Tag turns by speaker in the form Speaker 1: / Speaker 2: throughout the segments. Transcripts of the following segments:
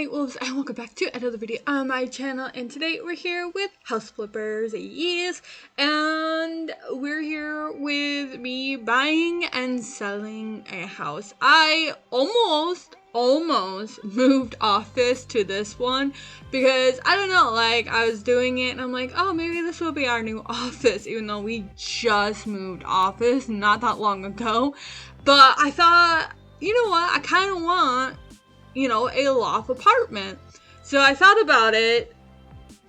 Speaker 1: night, wolves, and welcome back to another video on my channel. And today we're here with house flippers, yes, and we're here with me buying and selling a house. I almost moved office to this one because I don't know, like I was doing it and I'm like, oh, maybe this will be our new office, even though we just moved office not that long ago. But I thought, you know what, I kind of want, you know, a loft apartment. So I thought about it,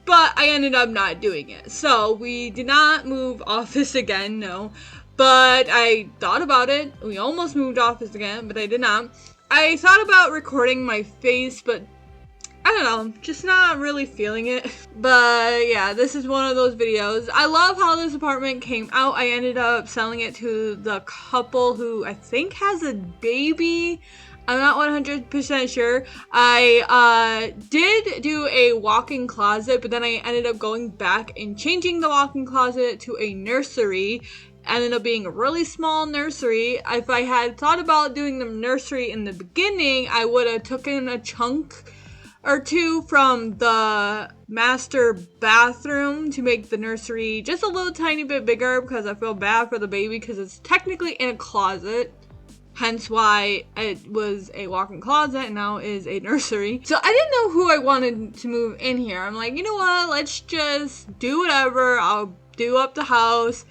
Speaker 1: but I ended up not doing it. So we did not move office again, no. But I thought about it. We almost moved office again, but I did not. I thought about recording my face, but I don't know, just not really feeling it. But yeah, this is one of those videos. I love how this apartment came out. I ended up selling it to the couple who I think has a baby. I'm not 100% sure. I did do a walk-in closet, but then I ended up going back and changing the walk-in closet to a nursery. Ended up being a really small nursery. If I had thought about doing the nursery in the beginning, I would have taken a chunk or two from the master bathroom to make the nursery just a little tiny bit bigger, because I feel bad for the baby because it's technically in a closet. Hence why it was a walk-in closet and now is a nursery. So I didn't know who I wanted to move in here. I'm like, you know what? Let's just do whatever. I'll do up the house.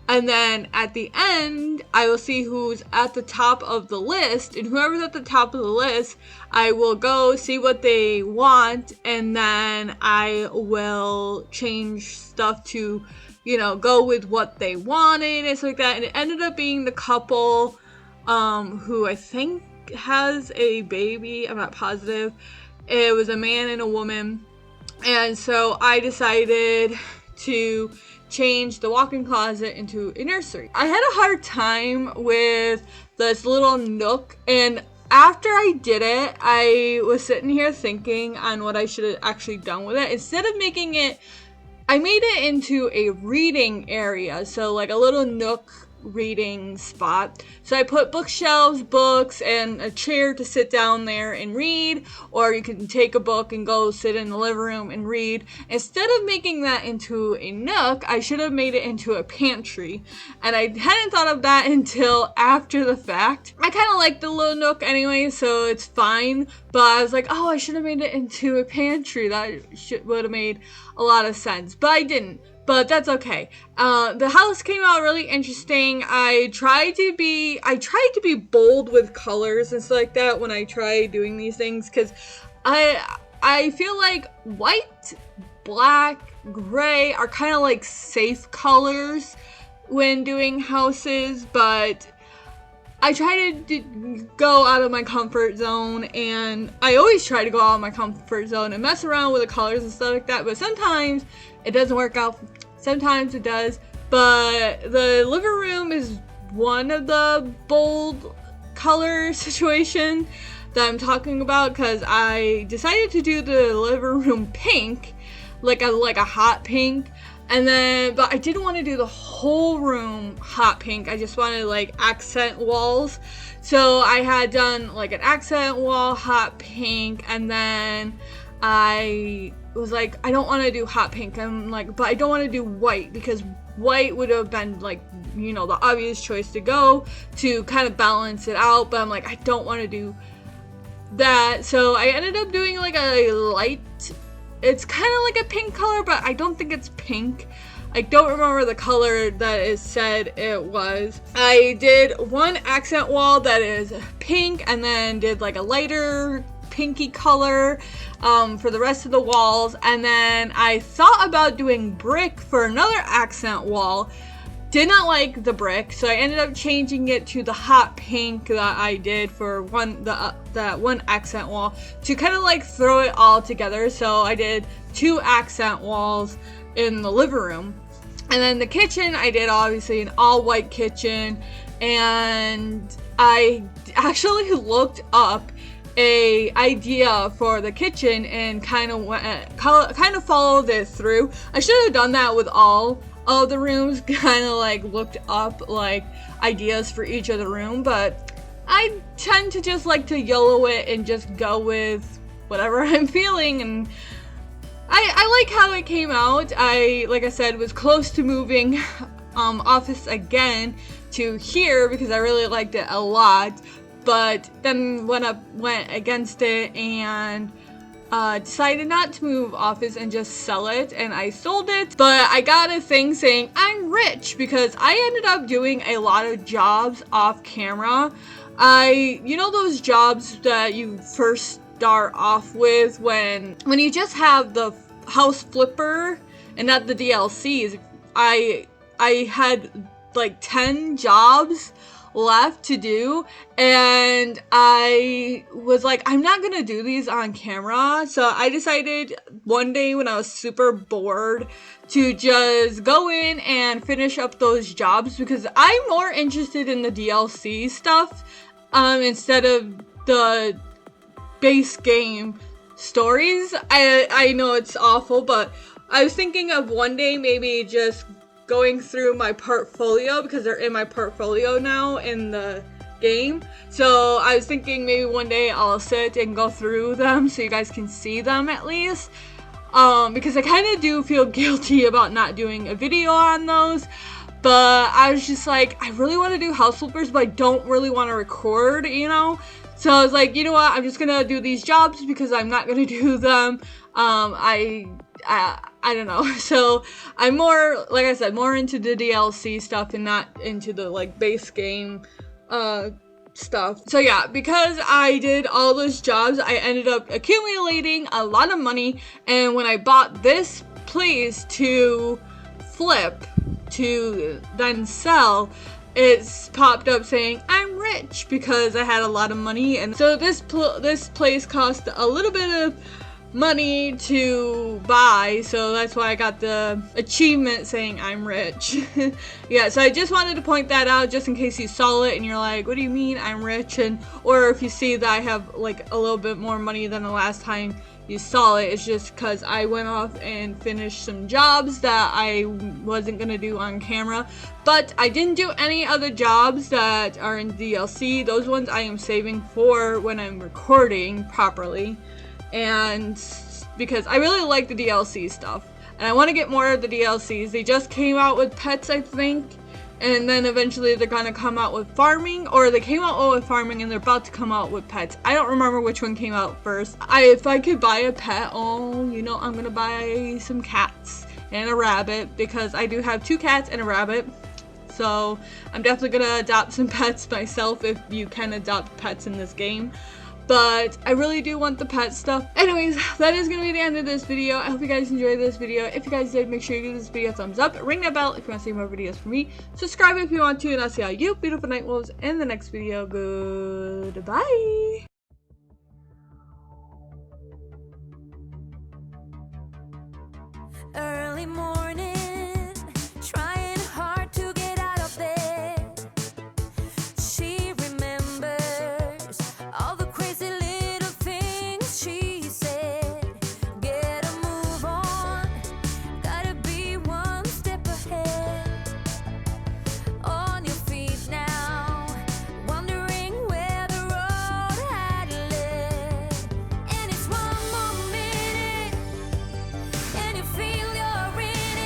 Speaker 1: And then at the end, I will see who's at the top of the list. And whoever's at the top of the list, I will go see what they want. And then I will change stuff to, you know, go with what they wanted and stuff like that. And it ended up being the couple who I think has a baby. I'm not positive. It was a man and a woman. And so I decided to change the walk-in closet into a nursery. I had a hard time with this little nook, and after I did it, I was sitting here thinking on what I should have actually done with it. Instead of making it, I made it into a reading area, so like a little nook reading spot. So I put bookshelves, books, and a chair to sit down there and read, or you can take a book and go sit in the living room and read. Instead of making that into a nook, I should have made it into a pantry, and I hadn't thought of that until after the fact. I kind of like the little nook anyway, so it's fine, but I was like, oh, I should have made it into a pantry. That would have made a lot of sense, but I didn't. But that's okay. The house came out really interesting. I tried to be bold with colors and stuff like that when I try doing these things, because I feel like white, black, gray are kind of like safe colors when doing houses, but I try to go out of my comfort zone, and I always try to go out of my comfort zone and mess around with the colors and stuff like that, but sometimes it doesn't work out. Sometimes it does. But the living room is one of the bold color situation that I'm talking about, because I decided to do the living room pink, like a hot pink. And then, but I didn't want to do the whole room hot pink. I just wanted like accent walls. So I had done like an accent wall hot pink, and then I was like, I don't want to do hot pink. I'm like, but I don't want to do white, because white would have been like, you know, the obvious choice to go to kind of balance it out. But I'm like, I don't want to do that. So I ended up doing like a light, it's kind of like a pink color, but I don't think it's pink. I don't remember the color that it said it was. I did one accent wall that is pink, and then did like a lighter pinky color for the rest of the walls. And then I thought about doing brick for another accent wall. Did not like the brick, so I ended up changing it to the hot pink that I did for that one accent wall to kind of like throw it all together. So I did 2 accent walls in the living room. And then the kitchen, I did obviously an all white kitchen, and I actually looked up a idea for the kitchen and kind of followed it through. I should have done that with all of the rooms, kind of like looked up like ideas for each of the room, but I tend to just like to YOLO it and just go with whatever I'm feeling. And I like how it came out. Like I said, was close to moving office again to here because I really liked it a lot. But then went against it and decided not to move office and just sell it, and I sold it. But I got a thing saying I'm rich because I ended up doing a lot of jobs off camera. You know those jobs that you first start off with when you just have the house flipper and not the DLCs. I had like 10 jobs left to do, and I was like, I'm not gonna do these on camera. So I decided one day when I was super bored to just go in and finish up those jobs because I'm more interested in the DLC stuff instead of the base game stories. I know it's awful, but I was thinking of one day maybe just going through my portfolio because they're in my portfolio now in the game. So I was thinking maybe one day I'll sit and go through them so you guys can see them at least. Because I kind of do feel guilty about not doing a video on those. But I was just like, I really want to do house flippers, but I don't really want to record, you know? So I was like, you know what? I'm just going to do these jobs because I'm not going to do them. I don't know. So I'm more, like I said, more into the DLC stuff and not into the like base game stuff. So yeah, because I did all those jobs, I ended up accumulating a lot of money. And when I bought this place to flip, to then sell, it's popped up saying I'm rich because I had a lot of money. And so this place cost a little bit of money to buy, so that's why I got the achievement saying I'm rich. Yeah, so I just wanted to point that out just in case you saw it and you're like, what do you mean I'm rich? And or if you see that I have like a little bit more money than the last time you saw it, it's just because I went off and finished some jobs that I wasn't gonna do on camera. But I didn't do any other jobs that are in DLC. Those ones I am saving for when I'm recording properly. And because I really like the DLC stuff and I want to get more of the DLCs. They just came out with pets, I think, and then eventually they're gonna come out with farming, or they came out with farming and they're about to come out with pets. I don't remember which one came out first. If I could buy a pet, you know, I'm gonna buy some cats and a rabbit because I do have 2 cats and a rabbit. So I'm definitely gonna adopt some pets myself if you can adopt pets in this game. But I really do want the pet stuff. Anyways, that is going to be the end of this video. I hope you guys enjoyed this video. If you guys did, make sure you give this video a thumbs up. Ring that bell if you want to see more videos from me. Subscribe if you want to. And I'll see all you beautiful night wolves in the next video. Goodbye.
Speaker 2: Early morning, trying hard to get out of bed. She remembers all the crazy little things she said. Get a move on, gotta be one step ahead. On your feet now, wondering where the road had led. And it's one more minute, and you feel you're in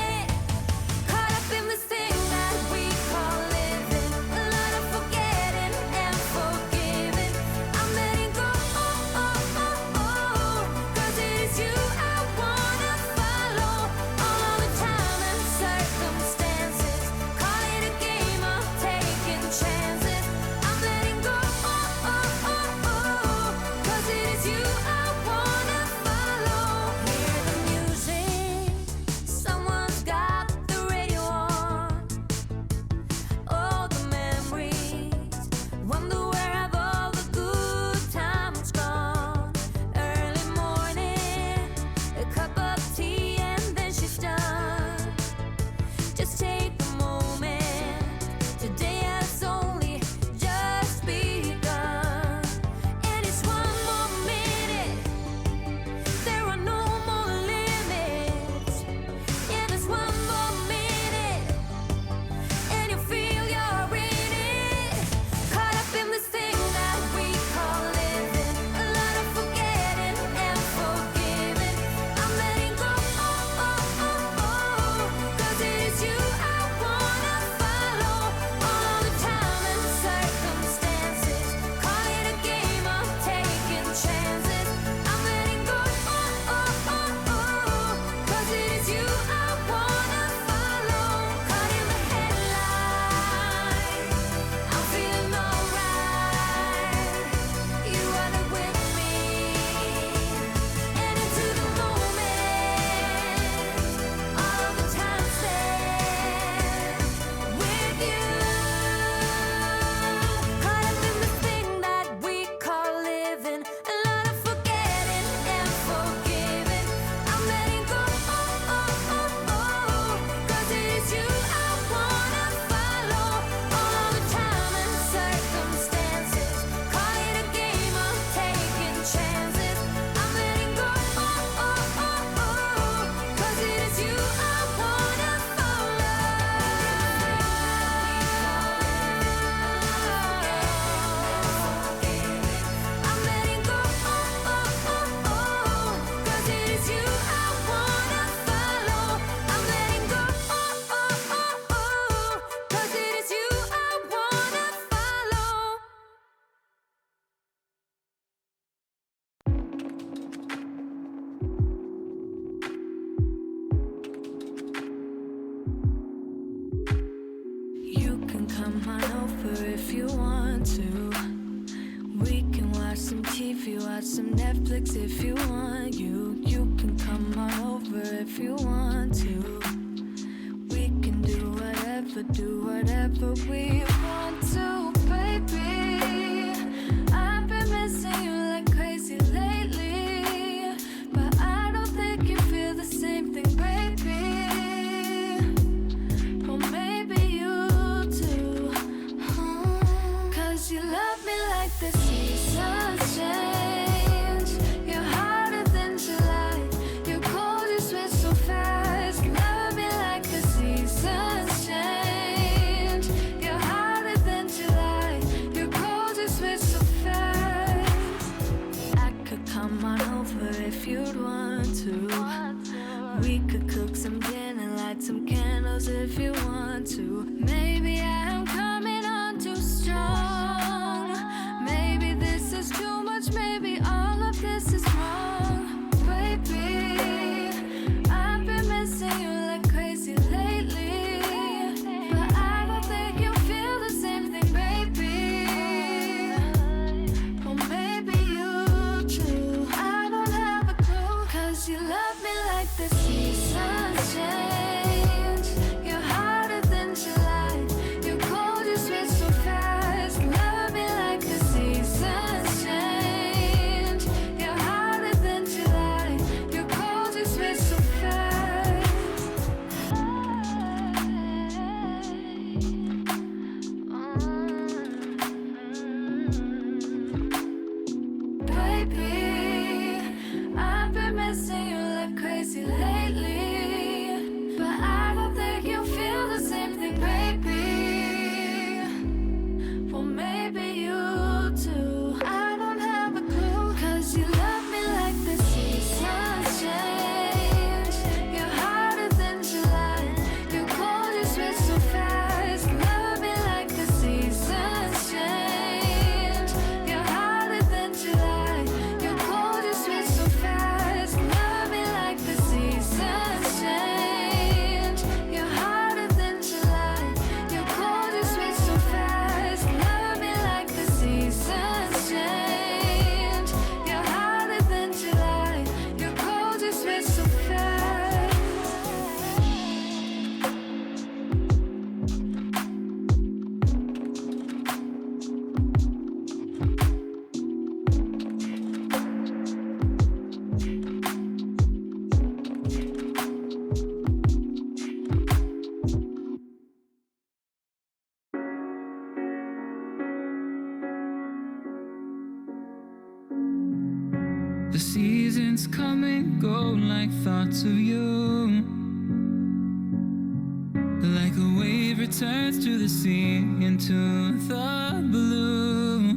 Speaker 2: come on over if you want to. We can watch some TV, watch some Netflix if you want. You can come on over if you want to. We can do whatever we want to, baby. I've been missing you like crazy lately, but I don't think you feel the same thing, baby. Well, maybe you do, 'cause you love me like the seasons change. You're hotter than July, you're cold, you switch so fast. Love me like the seasons change. You're hotter than July, you're cold, you switch so fast. I could come on over if you'd want to. We could cook some dinner, light some candles if you want to. Maybe I'm coming on too strong. Maybe this is too much, maybe all of this is wrong. Baby, I've been missing you like crazy lately, but I don't think you feel the same thing, baby. Well, maybe you do, I don't have a clue. 'Cause you love me like the seasons change. You're hotter than July, you're cold, you switch so fast. Love me like the seasons change. You're hotter than July, you're cold, you switch so fast. Baby, I've been missing you like crazy lately, but I don't think you feel the same thing, baby. Well, maybe you do, I don't have a clue. 'Cause you love me like the seasons change. You're hotter than July, you're cold, you switch so fast. Love me like the seasons change. You're hotter than July, you're cold, you switch so fast. Love me like the seasons change. You're hotter than July, you're cold, you switch so fast. Love me like the seasons change. You're hotter than July, you're cold, you switch so fast.
Speaker 3: The seasons come and go like thoughts of you. Like a wave returns to the sea into the blue.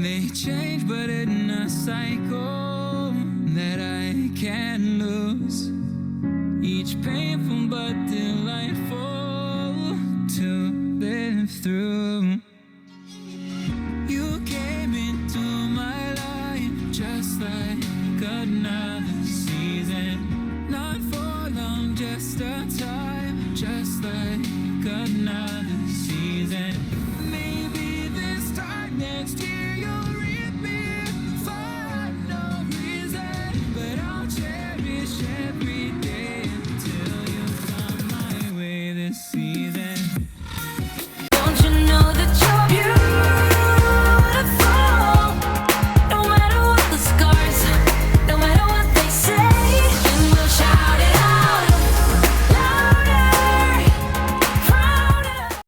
Speaker 3: They change but in a cycle that I can't lose. Each painful but delightful to live through. You came into my life just like another